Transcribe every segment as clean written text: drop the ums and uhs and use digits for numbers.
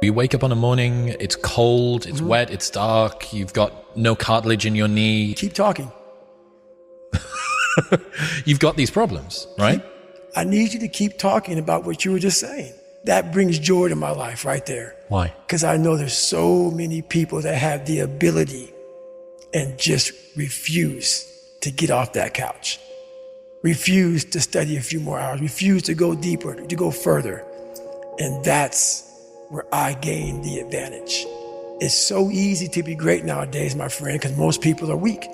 You wake up in the morning, it's cold, it's wet, it's dark, you've got no cartilage in your knee. Keep talking. You've got these problems, right? I need you to keep talking about what you were just saying. That brings joy to my life right there. Why? Because I know there's so many people that have the ability and just refuse to get off that couch. Refuse to study a few more hours. Refuse to go deeper, to go further. And that's where I gain the advantage. It's so easy to be great nowadays, my friend, because most people are weak.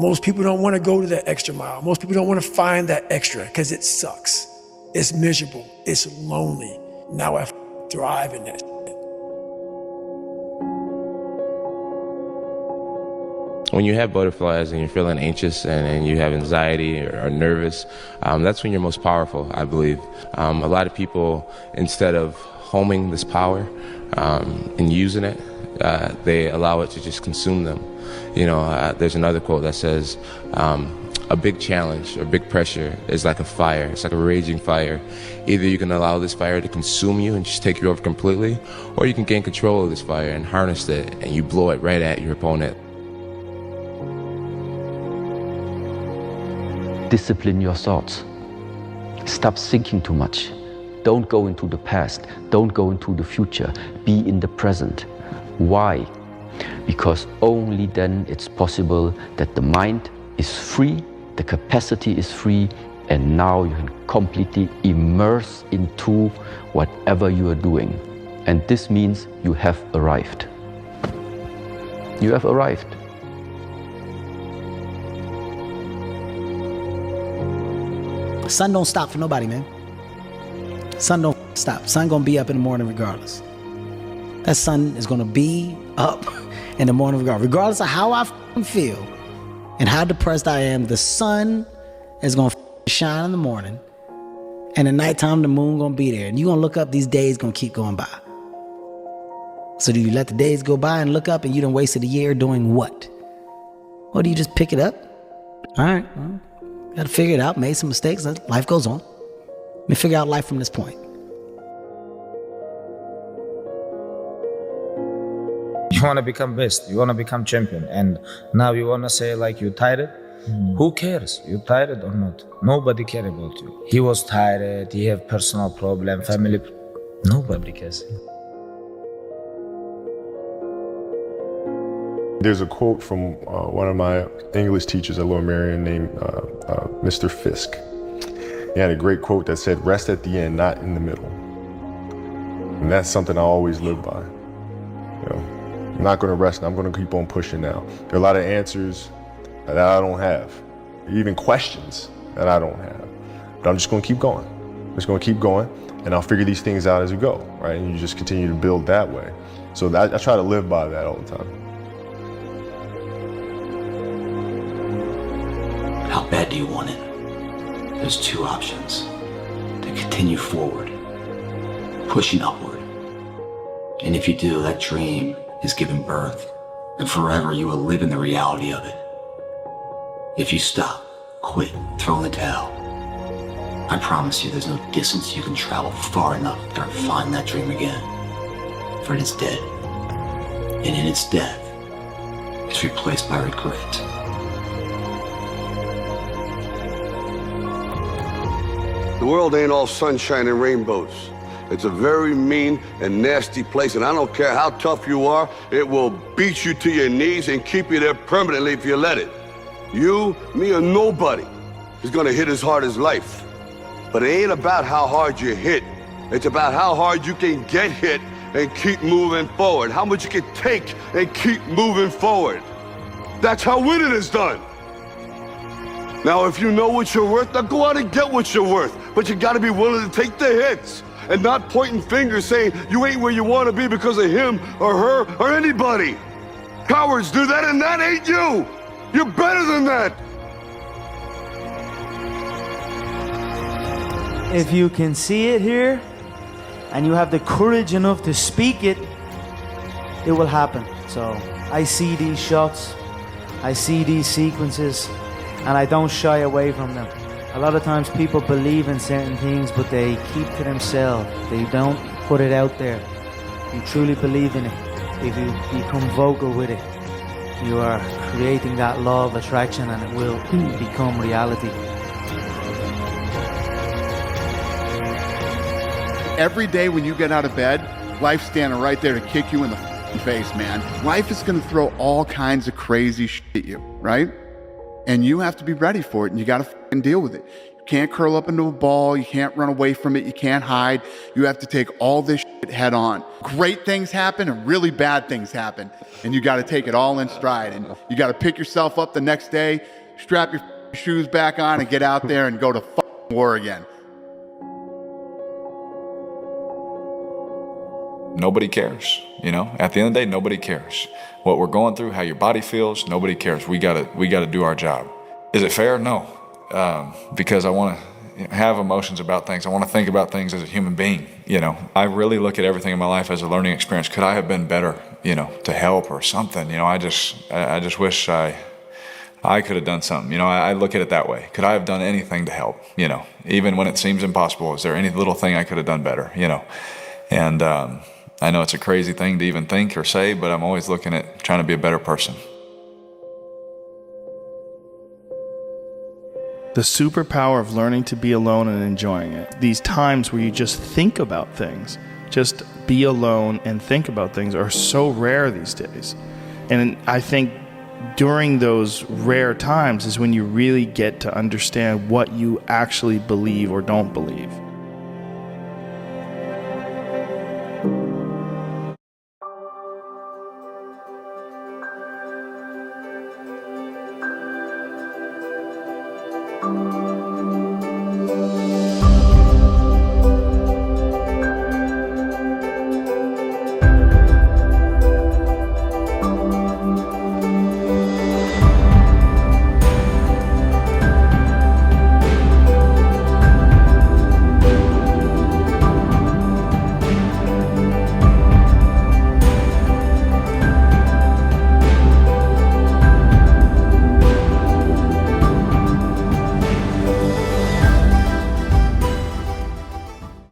Most people don't want to go to that extra mile. Most people don't want to find that extra because it sucks. It's miserable. It's lonely. Now I thrive in that. When you have butterflies and you're feeling anxious and you have anxiety or nervous, that's when you're most powerful, I believe. A lot of people, instead of homing this power and using it, they allow it to just consume them. You know, there's another quote that says, a big challenge or big pressure is like a fire. It's like a raging fire. Either you can allow this fire to consume you and just take you over completely, or you can gain control of this fire and harness it, and you blow it right at your opponent. Discipline your thoughts. Stop thinking too much. Don't go into the past. Don't go into the future. Be in the present. Why? Because only then it's possible that the mind is free, the capacity is free, and now you can completely immerse into whatever you are doing. And this means you have arrived. You have arrived. Sun don't stop for nobody, man. Sun don't stop. Sun gonna be up in the morning regardless. That sun is gonna be up in the morning regardless of how I feel and how depressed I am. The sun is gonna shine in the morning, and at nighttime the moon gonna be there, and you gonna look up. These days gonna keep going by. So do you let the days go by and look up, and you done wasted a year doing what? Or do you just pick it up? All right, well, gotta figure it out. Made some mistakes. Life goes on. Let me figure out life from this point. You want to become best, you want to become champion, and now you want to say like you tired. Who cares? You tired or not? Nobody cares about you. He was tired, he have personal problem, family. Nobody cares. There's a quote from one of my English teachers at Lower Merion named Mr. Fisk. He had a great quote that said, "Rest at the end, not in the middle." And that's something I always live by. You know, I'm not going to rest. I'm going to keep on pushing now. There are a lot of answers that I don't have, even questions that I don't have. But I'm just going to keep going. I'm just going to keep going, and I'll figure these things out as we go, right? And you just continue to build that way. So I try to live by that all the time. How bad do you want it? There's two options. To continue forward, pushing upward. And if you do, that dream is given birth, and forever you will live in the reality of it. If you stop, quit, throw in the towel, I promise you there's no distance you can travel far enough to ever find that dream again. For it is dead. And in its death, it's replaced by regret. The world ain't all sunshine and rainbows. It's a very mean and nasty place, and I don't care how tough you are, it will beat you to your knees and keep you there permanently if you let it. You, me, or nobody is gonna hit as hard as life. But it ain't about how hard you hit. It's about how hard you can get hit and keep moving forward. How much you can take and keep moving forward. That's how winning is done. Now, if you know what you're worth, now go out and get what you're worth. But you gotta be willing to take the hits and not pointing fingers saying you ain't where you wanna be because of him or her or anybody. Cowards do that, and that ain't you. You're better than that. If you can see it here and you have the courage enough to speak it, it will happen. So I see these shots, I see these sequences, and I don't shy away from them. A lot of times people believe in certain things, but they keep to themselves. They don't put it out there. you truly believe in it, if you become vocal with it, you are creating that law of attraction and it will become reality. Every day when you get out of bed, life's standing right there to kick you in the face, man. Life is going to throw all kinds of crazy shit at you, right? And you have to be ready for it, and you got to deal with it. You can't curl up into a ball. You can't run away from it. You can't hide. You have to take all this shit head on. Great things happen and really bad things happen, and you got to take it all in stride. And you got to pick yourself up the next day, strap your shoes back on, and get out there and go to war again. Nobody cares, you know. At the end of the day, nobody cares. What we're going through, how your body feels, nobody cares. We gotta do our job. Is it fair? No, because I want to have emotions about things. I want to think about things as a human being. You know, I really look at everything in my life as a learning experience. Could I have been better? You know, to help or something. You know, I just wish I could have done something. You know, I look at it that way. Could I have done anything to help? You know, even when it seems impossible, is there any little thing I could have done better? You know, and I know it's a crazy thing to even think or say, but I'm always looking at trying to be a better person. The superpower of learning to be alone and enjoying it. These times where you just think about things, just be alone and think about things, are so rare these days. And I think during those rare times is when you really get to understand what you actually believe or don't believe.